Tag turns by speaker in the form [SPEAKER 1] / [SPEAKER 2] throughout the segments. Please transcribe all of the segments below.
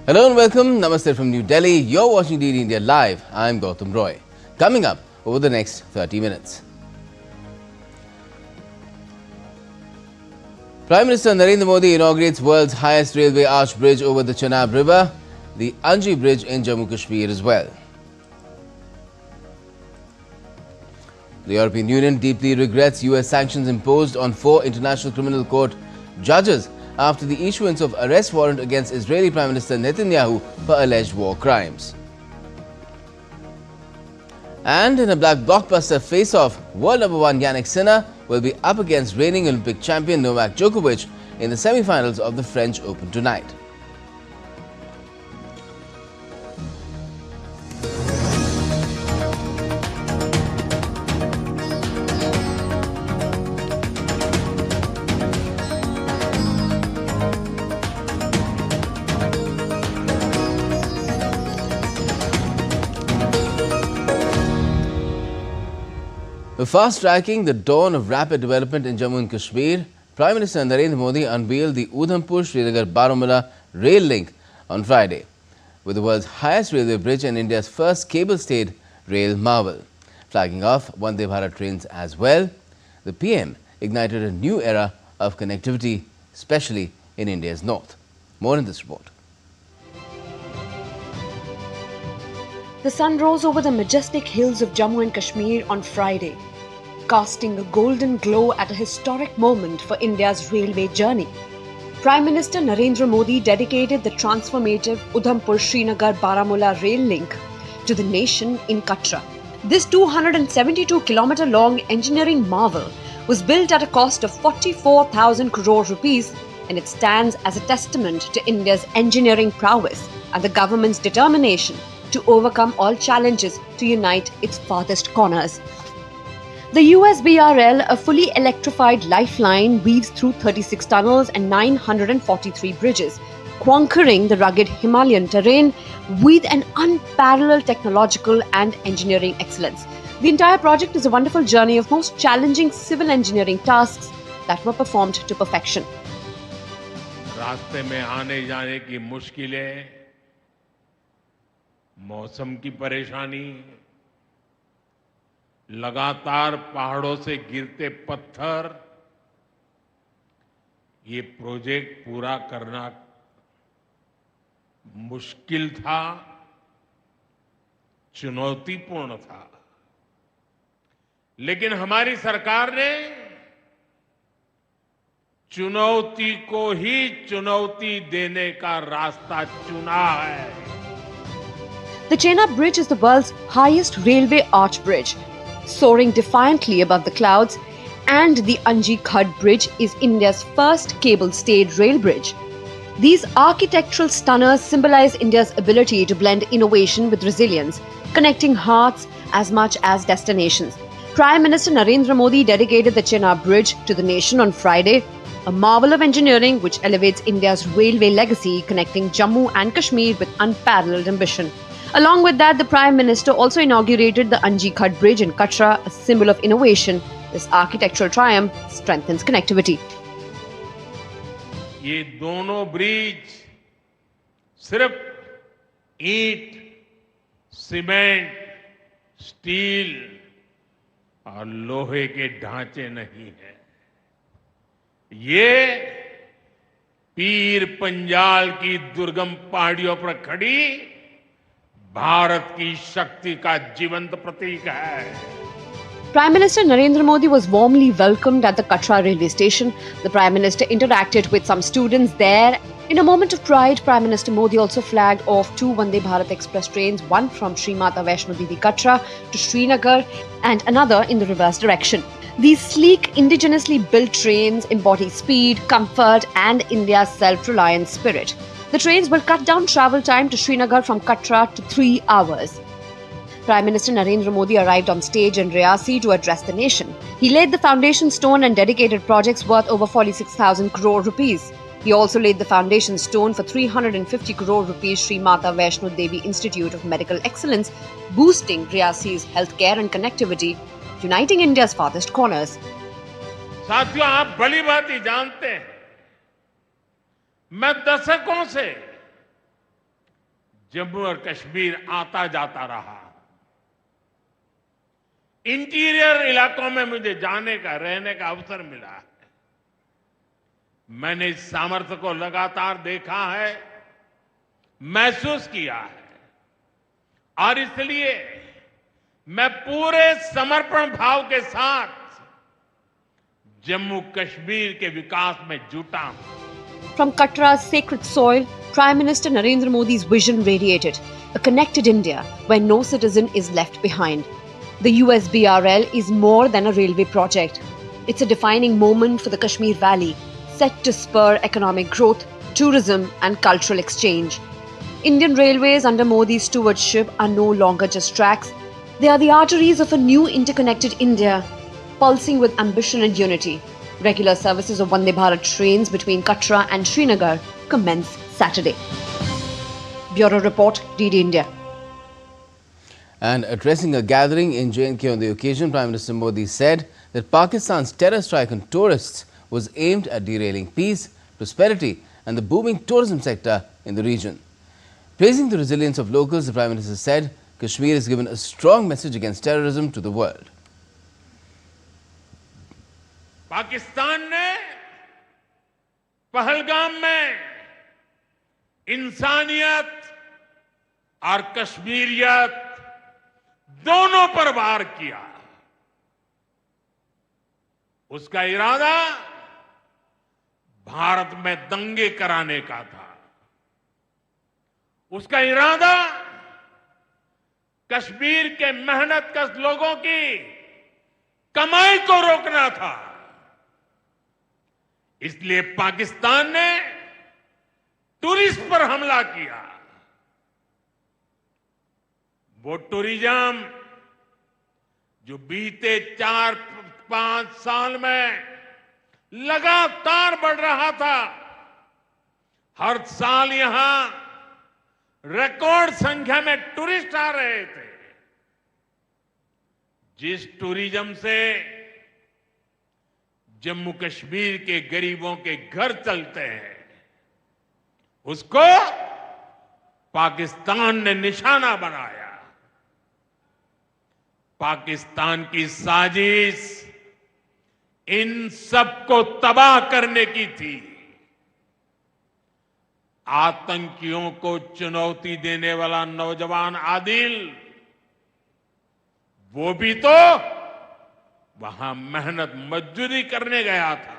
[SPEAKER 1] Hello and welcome. Namaste from New Delhi. You're watching DD India Live. I'm Gautam Roy. Coming up over the next 30 minutes. Prime Minister Narendra Modi inaugurates world's highest railway arch bridge over the Chenab River, the Anji Bridge in Jammu Kashmir as well. The European Union deeply regrets US sanctions imposed on 4 International Criminal Court judges after the issuance of arrest warrant against Israeli Prime Minister Netanyahu for alleged war crimes. And in a black blockbuster face-off, world number 1 Yannick Sinner will be up against reigning Olympic champion Novak Djokovic in the semi-finals of the French Open tonight. Fast-tracking the dawn of rapid development in Jammu and Kashmir, Prime Minister Narendra Modi unveiled the Udhampur-Srinagar-Baramulla rail link on Friday, with the world's highest railway bridge and India's first cable-stayed rail marvel. Flagging off Vande Bharat trains as well, the PM ignited a new era of connectivity, especially in India's north. More in this report.
[SPEAKER 2] The sun rose over the majestic hills of Jammu and Kashmir on Friday, casting a golden glow at a historic moment for India's railway journey. Prime Minister Narendra Modi dedicated the transformative Udhampur-Srinagar-Baramulla rail link to the nation in Katra. This 272-kilometer-long engineering marvel was built at a cost of 44,000 crore rupees, and it stands as a testament to India's engineering prowess and the government's determination to overcome all challenges to unite its farthest corners. The USBRL, a fully electrified lifeline, weaves through 36 tunnels and 943 bridges, conquering the rugged Himalayan terrain with an unparalleled technological and engineering excellence. The entire project is a wonderful journey of most challenging civil engineering tasks that were performed to perfection.
[SPEAKER 3] रास्ते में आने जाने की मुश्किलें, मौसम की परेशानी, लगातार पहाड़ों से गिरते पत्थर, ये प्रोजेक्ट पूरा करना मुश्किल था, चुनौतीपूर्ण था। लेकिन हमारी सरकार ने चुनौती को ही चुनौती देने का रास्ता चुना है।
[SPEAKER 2] The Chenab Bridge is the world's highest railway arch bridge, soaring defiantly above the clouds, and the Anji Bridge is India's first cable-stayed rail bridge. These architectural stunners symbolize India's ability to blend innovation with resilience, connecting hearts as much as destinations. Prime Minister Narendra Modi dedicated the Chenab Bridge to the nation on Friday, a marvel of engineering which elevates India's railway legacy, connecting Jammu and Kashmir with unparalleled ambition. Along with that, the Prime Minister also inaugurated the Anji Bridge in Katra, a symbol of innovation. This architectural triumph strengthens connectivity.
[SPEAKER 3] ये दोनों bridge सिर्फ ईंट, cement, steel और लोहे के ढांचे नहीं हैं। ये पीर पंजाल की दुर्गम पहाड़ियों पर खड़ी भारत की शक्ति का जीवंत प्रतीक है।
[SPEAKER 2] Prime Minister Narendra Modi was warmly welcomed at the Katra railway station. The Prime Minister interacted with some students there. In a moment of pride, Prime Minister Modi also flagged off 2 Vande Bharat Express trains, one from Sri Mata Vaishno Devi Katra to Srinagar and another in the reverse direction. These sleek, indigenously built trains embody speed, comfort and India's self-reliant spirit. The trains will cut down travel time to Srinagar from Katra to 3 hours. Prime Minister Narendra Modi arrived on stage in Riyasi to address the nation. He laid the foundation stone and dedicated projects worth over 46,000 crore rupees. He also laid the foundation stone for 350 crore rupees Sri Mata Vaishno Devi Institute of Medical Excellence, boosting Riyasi's healthcare and connectivity, uniting India's farthest corners.
[SPEAKER 3] साथियों, आप भली भांति जानते हैं, मैं दशकों से जम्मू और कश्मीर आता जाता रहा। इंटीरियर इलाकों में मुझे जाने का, रहने का अवसर मिला है। मैंने इस सामर्थ्य को लगातार देखा है, महसूस किया है, और इसलिए मैं पूरे समर्पण भाव के साथ जम्मू कश्मीर के विकास में जुटा हूं।
[SPEAKER 2] From Katra's sacred soil, Prime Minister Narendra Modi's vision radiated, a connected India where no citizen is left behind. The USBRL is more than a railway project. It's a defining moment for the Kashmir Valley, set to spur economic growth, tourism and cultural exchange. Indian Railways under Modi's stewardship are no longer just tracks. They are the arteries of a new interconnected India, pulsing with ambition and unity. Regular services of Vande Bharat trains between Katra and Srinagar commence Saturday. Bureau Report, DD India.
[SPEAKER 1] And addressing a gathering in J&K on the occasion, Prime Minister Modi said that Pakistan's terror strike on tourists was aimed at derailing peace, prosperity and the booming tourism sector in the region. Praising the resilience of locals, the Prime Minister said Kashmir has given a strong message against terrorism to the world.
[SPEAKER 3] Pakistan ने पहलगाम में इंसानियत और कश्मीरियत दोनों पर वार किया। उसका इरादा भारत में दंगे कराने का था। उसका इरादा कश्मीर के मेहनतकश लोगों की कमाई को रोकना था। इसलिए पाकिस्तान ने टूरिस्ट पर हमला किया। वो टूरिज्म जो बीते 4-5 साल में लगातार बढ़ रहा था, हर साल यहां रिकॉर्ड संख्या में टूरिस्ट आ रहे थे। जिस टूरिज्म से जम्मू कश्मीर के गरीबों के घर चलते हैं, उसको पाकिस्तान ने निशाना बनाया। पाकिस्तान की साजिश इन सबको तबाह करने की थी। आतंकियों को चुनौती देने वाला नौजवान आदिल, वो भी तो वहां मेहनत मजदूरी करने गया था,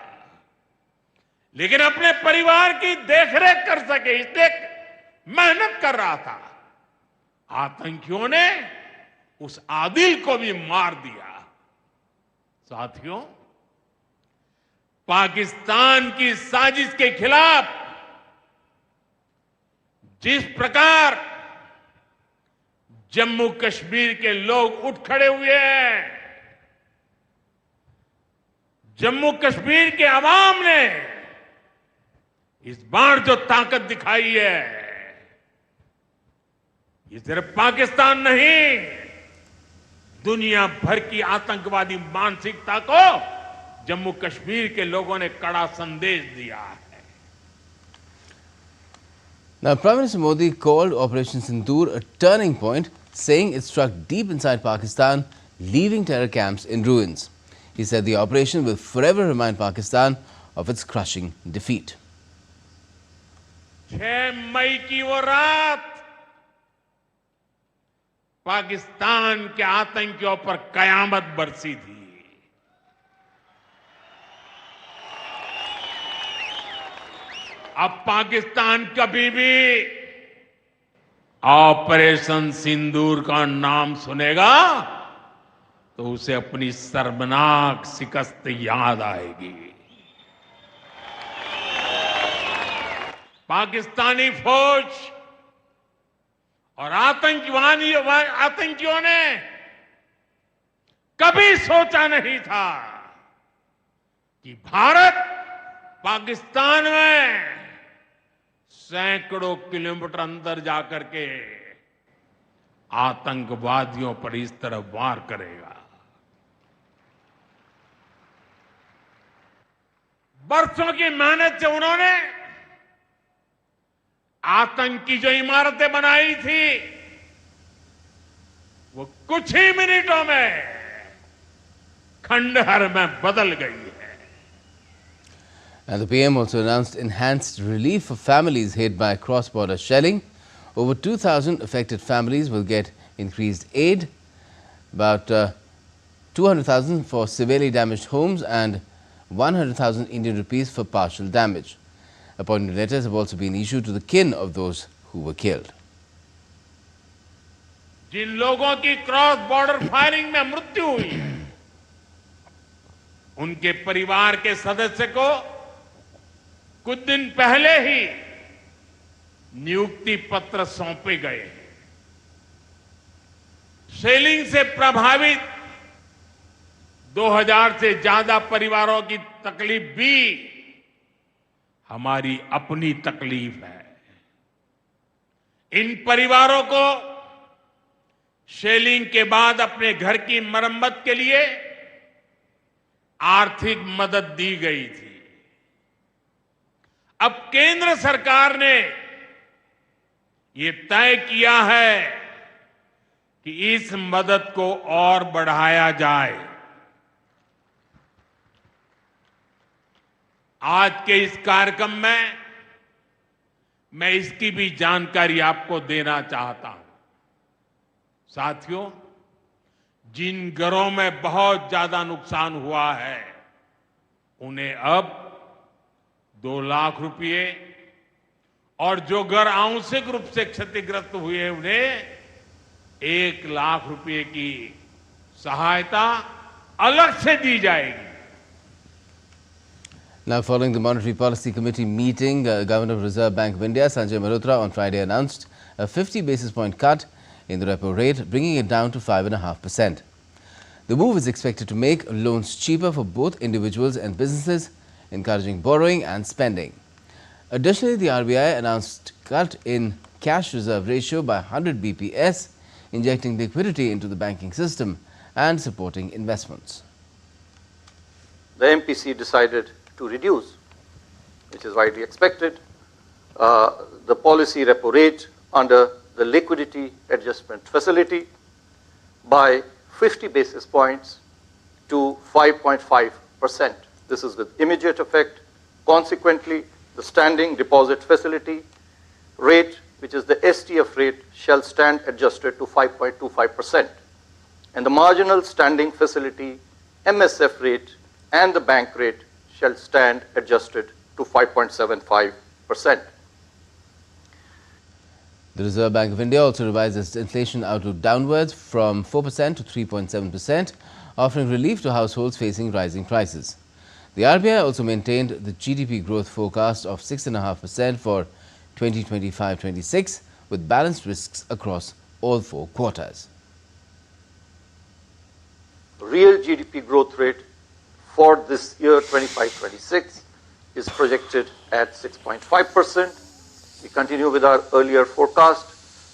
[SPEAKER 3] लेकिन अपने परिवार की देखरेख कर सके इसलिए मेहनत कर रहा था। आतंकियों ने उस आदिल को भी मार दिया। साथियों, पाकिस्तान की साजिश के खिलाफ जिस प्रकार जम्मू कश्मीर के लोग उठ खड़े हुए हैं, जम्मू कश्मीर के अवाम ने इस बार जो ताकत दिखाई है, ये सिर्फ पाकिस्तान नहीं, दुनिया भर की आतंकवादी मानसिकता को जम्मू कश्मीर के लोगों ने कड़ा संदेश दिया है।
[SPEAKER 1] Now, Prime Minister Modi called Operation Sindoor a turning point, saying it struck deep inside Pakistan, leaving terror camps in ruins. He said the operation will forever remind Pakistan of its crushing defeat.
[SPEAKER 3] 6 मई की वो रात पाकिस्तान के आतंकियों पर कयामत बरसी थी। अब पाकिस्तान कभी भी ऑपरेशन सिंदूर का नाम सुनेगा तो उसे अपनी शर्मनाक शिकस्त याद आएगी। पाकिस्तानी फौज और आतंकियों ने कभी सोचा नहीं था कि भारत पाकिस्तान में सैकड़ों किलोमीटर अंदर जाकर के आतंकवादियों पर इस तरह वार करेगा। बरसों की मेहनत से उन्होंने आतंक की जो इमारतें बनाई थी वो कुछ ही मिनटों में खंडहर में बदल गई है.
[SPEAKER 1] And the PM also announced enhanced relief for families hit by cross-border shelling. Over 2,000 affected families will get increased aid, about 200,000 for severely damaged homes and 100,000 Indian rupees for partial damage. Appointment letters have also been issued to the kin of those who were killed.
[SPEAKER 3] जिन लोगों की cross border firing में मृत्यु हुई है, उनके परिवार के सदस्य को कुछ दिन पहले ही नियुक्ति पत्र सौंपे गए. सेलिंग से प्रभावित 2000 से ज्यादा परिवारों की तकलीफ भी हमारी अपनी तकलीफ है. इन परिवारों को शेलिंग के बाद अपने घर की मरम्मत के लिए आर्थिक मदद दी गई थी. अब केंद्र सरकार ने ये तय किया है कि इस मदद को और बढ़ाया जाए. आज के इस कार्यक्रम में मैं इसकी भी जानकारी आपको देना चाहता हूं. साथियों, जिन घरों में बहुत ज्यादा नुकसान हुआ है उन्हें अब 2 लाख रुपए और जो घर आंशिक रूप से क्षतिग्रस्त हुए उन्हें 1 लाख रुपए की सहायता अलग से दी जाएगी.
[SPEAKER 1] Now, following the Monetary Policy Committee meeting, Governor of Reserve Bank of India, Sanjay Mehrotra, on Friday announced a 50 basis point cut in the repo rate, bringing it down to 5.5%. The move is expected to make loans cheaper for both individuals and businesses, encouraging borrowing and spending. Additionally, the RBI announced cut in cash reserve ratio by 100 BPS, injecting liquidity into the banking system and supporting investments.
[SPEAKER 4] The MPC decided to reduce, which is widely expected, the policy repo rate under the liquidity adjustment facility by 50 basis points to 5.5%. This is with immediate effect. Consequently, the standing deposit facility rate, which is the STF rate, shall stand adjusted to 5.25%. And the marginal standing facility MSF rate and the bank rate shall stand adjusted to 5.75%.
[SPEAKER 1] The Reserve Bank of India also revised its inflation outlook downwards from 4% to 3.7%, offering relief to households facing rising prices. The RBI also maintained the GDP growth forecast of 6.5% for 2025-26, with balanced risks across all 4 quarters.
[SPEAKER 4] Real GDP growth rate for this year 25-26 is projected at 6.5%. We continue with our earlier forecast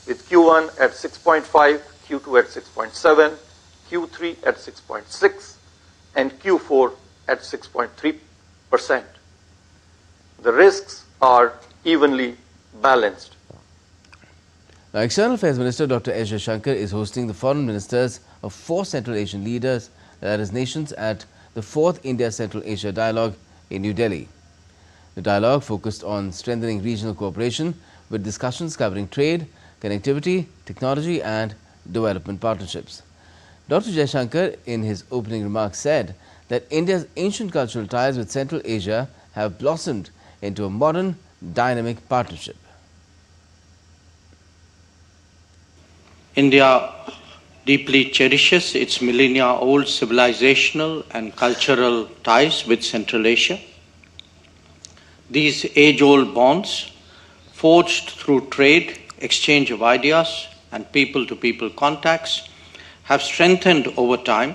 [SPEAKER 4] with Q1 at 6.5, Q2 at 6.7, Q3 at 6.6, and Q4 at 6.3%. The risks are evenly balanced.
[SPEAKER 1] Now, External Affairs Minister Dr. S. Jaishankar is hosting the foreign ministers of 4 Central Asian leaders, that is nations, at the 4th India-Central Asia Dialogue in New Delhi. The dialogue focused on strengthening regional cooperation with discussions covering trade, connectivity, technology and development partnerships. Dr. Jaishankar, in his opening remarks, said that India's ancient cultural ties with Central Asia have blossomed into a modern, dynamic partnership.
[SPEAKER 5] India deeply cherishes its millennia-old civilizational and cultural ties with Central Asia. These age-old bonds, forged through trade, exchange of ideas, and people-to-people contacts, have strengthened over time,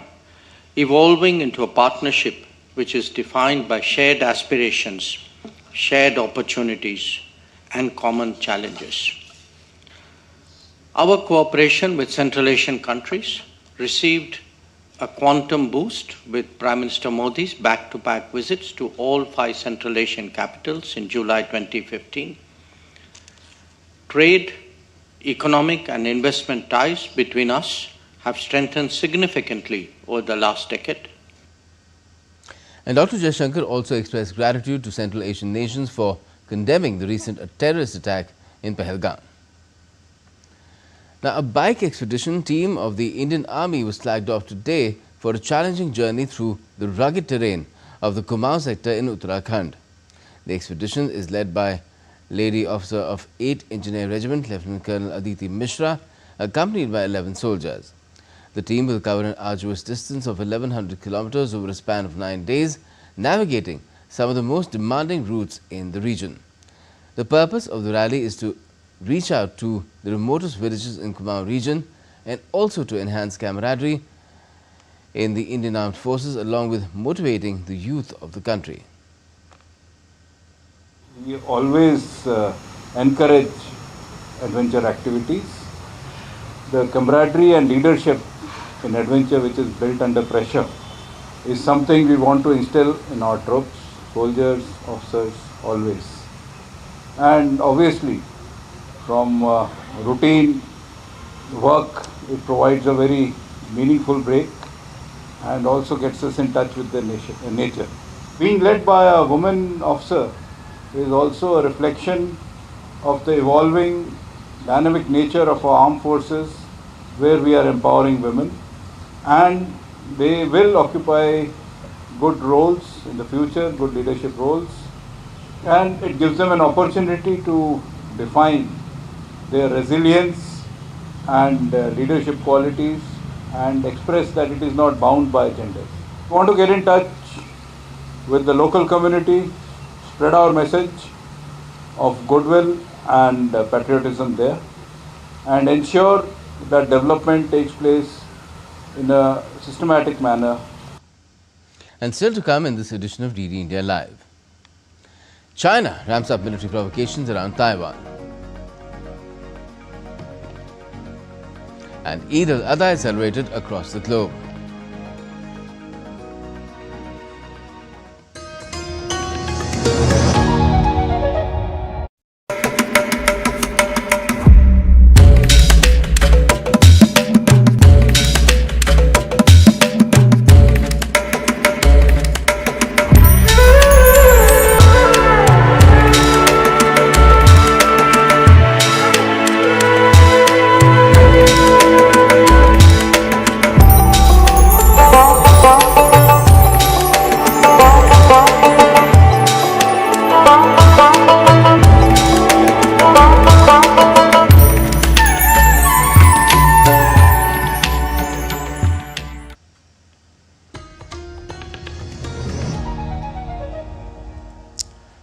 [SPEAKER 5] evolving into a partnership which is defined by shared aspirations, shared opportunities, and common challenges. Our cooperation with Central Asian countries received a quantum boost with Prime Minister Modi's back-to-back visits to all 5 Central Asian capitals in July 2015. Trade, economic and investment ties between us have strengthened significantly over the last decade.
[SPEAKER 1] And Dr. Jaishankar also expressed gratitude to Central Asian nations for condemning the recent terrorist attack in Pahalgam. Now, a bike expedition team of the Indian Army was flagged off today for a challenging journey through the rugged terrain of the Kumaon sector in Uttarakhand. The expedition is led by Lady Officer of 8th Engineer Regiment, Lieutenant Colonel Aditi Mishra, accompanied by 11 soldiers. The team will cover an arduous distance of 1100 kilometers over a span of 9 days, navigating some of the most demanding routes in the region. The purpose of the rally is to reach out to the remotest villages in Kumaon region and also to enhance camaraderie in the Indian Armed Forces along with motivating the youth of the country.
[SPEAKER 6] We always encourage adventure activities. The camaraderie and leadership in adventure which is built under pressure is something we want to instill in our troops, soldiers, officers, always. And obviously, from routine work, it provides a very meaningful break and also gets us in touch with the nature. Being led by a woman officer is also a reflection of the evolving dynamic nature of our armed forces, where we are empowering women, and they will occupy good roles in the future, good leadership roles, and it gives them an opportunity to define their resilience and leadership qualities and express that it is not bound by gender. We want to get in touch with the local community, spread our message of goodwill and patriotism there, and ensure that development takes place in a systematic manner.
[SPEAKER 1] And still to come in this edition of DD India Live. China ramps up military provocations around Taiwan. And Eid al-Adha is celebrated across the globe.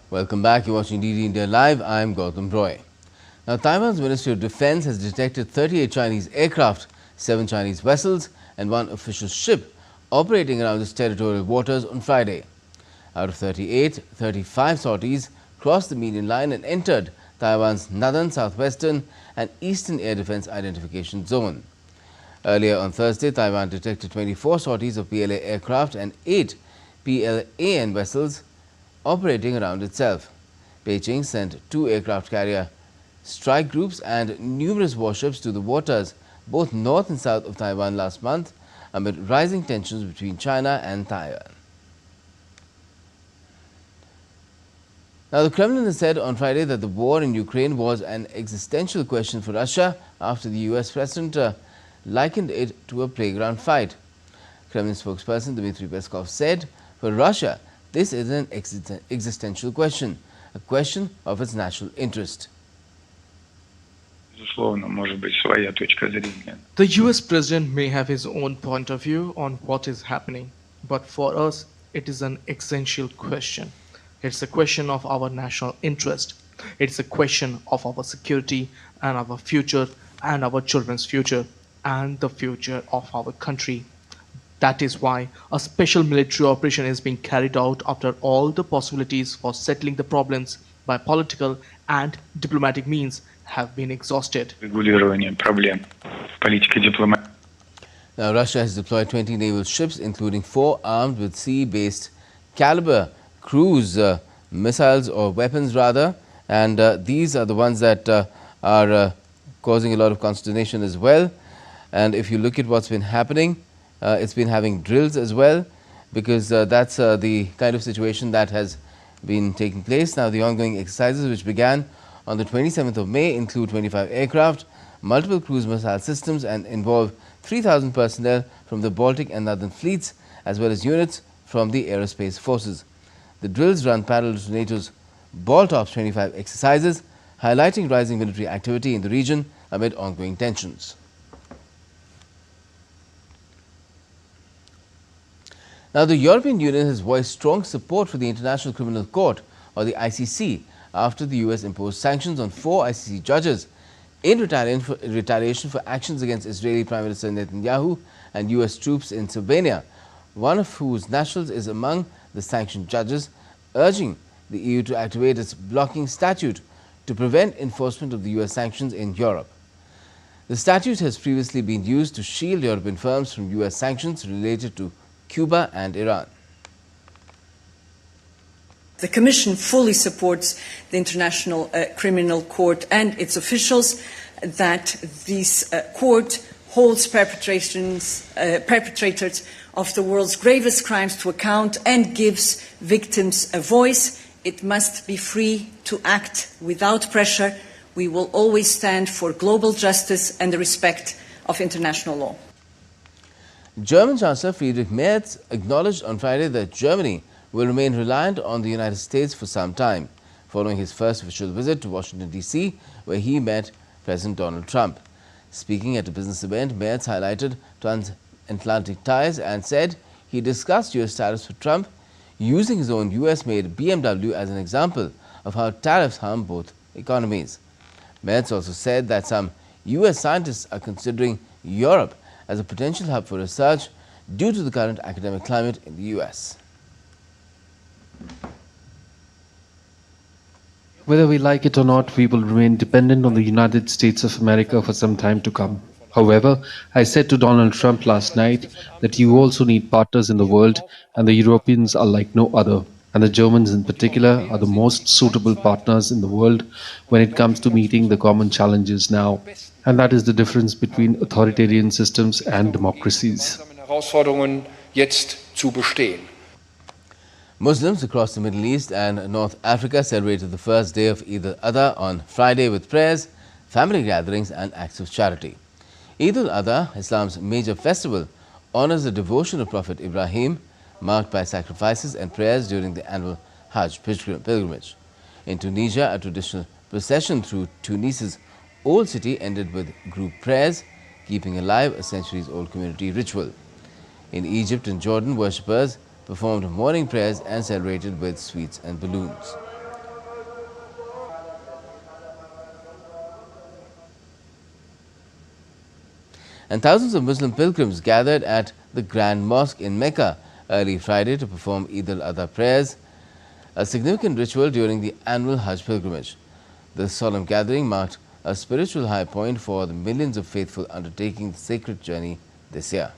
[SPEAKER 1] Welcome back. You're watching DD India Live. I'm Gautam Roy. Now, Taiwan's Ministry of Defense has detected 38 Chinese aircraft, 7 Chinese vessels and 1 official ship operating around its territorial waters on Friday. Out of 38, 35 sorties crossed the median line and entered Taiwan's northern, southwestern and eastern air defense identification zone. Earlier on Thursday, Taiwan detected 24 sorties of PLA aircraft and 8 PLAN vessels operating around itself. Beijing sent 2 aircraft carrier strike groups and numerous warships to the waters both north and south of Taiwan last month amid rising tensions between China and Taiwan. Now, the Kremlin has said on Friday that the war in Ukraine was an existential question for Russia after the US president likened it to a playground fight. Kremlin spokesperson Dmitry Peskov said, "For Russia, this is an existential question, a question of its national interest."
[SPEAKER 7] The US president may have his own point of view on what is happening, but for us, it is an existential question. It's a question of our national interest. It's a question of our security and our future and our children's future and the future of our country. That is why a special military operation is being carried out after all the possibilities for settling the problems by political and diplomatic means have been exhausted.
[SPEAKER 1] Now, Russia has deployed 20 naval ships, including 4 armed with sea-based caliber cruise missiles or weapons rather, and these are the ones that are causing a lot of consternation as well. And if you look at what's been happening, it's been having drills as well, because that's the kind of situation that has been taking place. Now, the ongoing exercises, which began on the 27th of May, include 25 aircraft, multiple cruise missile systems, and involve 3,000 personnel from the Baltic and Northern fleets, as well as units from the aerospace forces. The drills run parallel to NATO's Baltops 25 exercises, highlighting rising military activity in the region amid ongoing tensions. Now, the European Union has voiced strong support for the International Criminal Court, or the ICC, after the US imposed sanctions on 4 ICC judges in retaliation for actions against Israeli Prime Minister Netanyahu and US troops in Slovenia, one of whose nationals is among the sanctioned judges, urging the EU to activate its blocking statute to prevent enforcement of the US sanctions in Europe. The statute has previously been used to shield European firms from US sanctions related to Cuba and Iran.
[SPEAKER 8] The Commission fully supports the International Criminal Court and its officials that this court holds perpetrators of the world's gravest crimes to account and gives victims a voice. It must be free to act without pressure. We will always stand for global justice and the respect of international law.
[SPEAKER 1] German Chancellor Friedrich Merz acknowledged on Friday that Germany will remain reliant on the United States for some time, following his first official visit to Washington, D.C., where he met President Donald Trump. Speaking at a business event, Merz highlighted transatlantic ties and said he discussed U.S. tariffs for Trump, using his own US-made BMW as an example of how tariffs harm both economies. Merz also said that some US scientists are considering Europe as a potential hub for research due to the current academic climate in the US.
[SPEAKER 9] Whether we like it or not, we will remain dependent on the United States of America for some time to come. However, I said to Donald Trump last night that you also need partners in the world, and the Europeans are like no other. And the Germans in particular are the most suitable partners in the world when it comes to meeting the common challenges now. And that is the difference between authoritarian systems and democracies.
[SPEAKER 1] Muslims across the Middle East and North Africa celebrated the first day of Eid al-Adha on Friday with prayers, family gatherings and acts of charity. Eid al-Adha, Islam's major festival, honors the devotion of Prophet Ibrahim, marked by sacrifices and prayers during the annual Hajj pilgrimage. In Tunisia, a traditional procession through Tunis's old city ended with group prayers, keeping alive a centuries-old community ritual. In Egypt and Jordan, worshippers performed morning prayers and celebrated with sweets and balloons. And thousands of Muslim pilgrims gathered at the Grand Mosque in Mecca early Friday to perform Eid al-Adha prayers, a significant ritual during the annual Hajj pilgrimage. The solemn gathering marked a spiritual high point for the millions of faithful undertaking the sacred journey this year.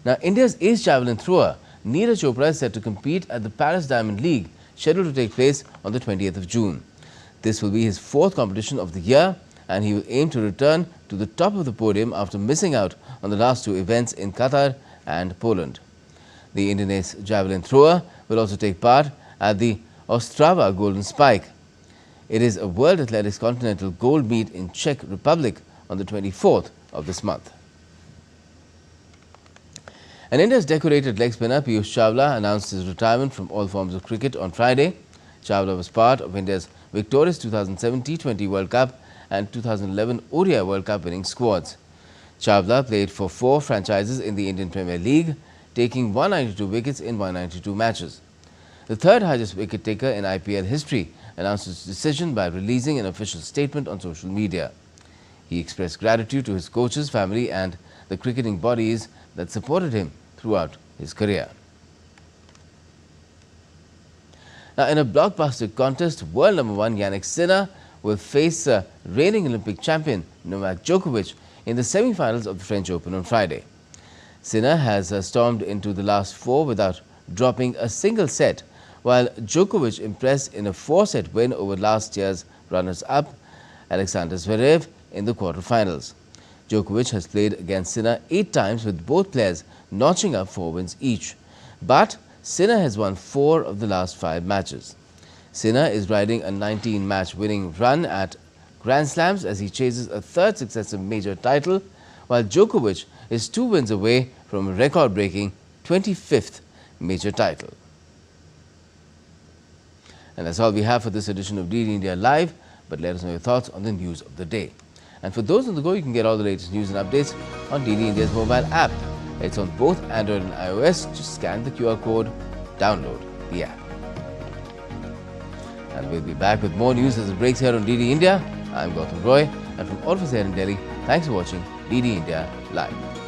[SPEAKER 1] Now, India's ace javelin thrower Neeraj Chopra is set to compete at the Paris Diamond League, scheduled to take place on the 20th of June. This will be his 4th competition of the year, and he will aim to return to the top of the podium after missing out on the last 2 events in Qatar and Poland. The Indian ace javelin thrower will also take part at the Ostrava Golden Spike. It is a World Athletics Continental Gold meet in Czech Republic on the 24th of this month. And India's decorated leg spinner Piyush Chawla announced his retirement from all forms of cricket on Friday. Chawla was part of India's victorious 2007 T20 World Cup and 2011 ODI World Cup winning squads. Chawla played for 4 franchises in the Indian Premier League, taking 192 wickets in 192 matches. The 3rd highest wicket taker in IPL history announced his decision by releasing an official statement on social media. He expressed gratitude to his coaches, family and the cricketing bodies that supported him throughout his career. Now, in a blockbuster contest, world number 1 Yannick Sinner will face reigning Olympic champion Novak Djokovic in the semi-finals of the French Open on Friday. Sinner has stormed into the last 4 without dropping a single set, while Djokovic impressed in a 4-set win over last year's runners-up Alexander Zverev in the quarterfinals. Djokovic has played against Sinner 8 times, with both players notching up 4 wins each. But Sinner has won 4 of the last 5 matches. Sinner is riding a 19-match winning run at Grand Slams as he chases a 3rd successive major title, while Djokovic is 2 wins away from a record-breaking 25th major title. And that's all we have for this edition of DD India Live, but let us know your thoughts on the news of the day. And for those on the go, you can get all the latest news and updates on DD India's mobile app. It's on both Android and iOS. Just scan the QR code, download the app. And we'll be back with more news as it breaks here on DD India. I'm Gautam Roy, and from all of us here in Delhi, thanks for watching DD India Live.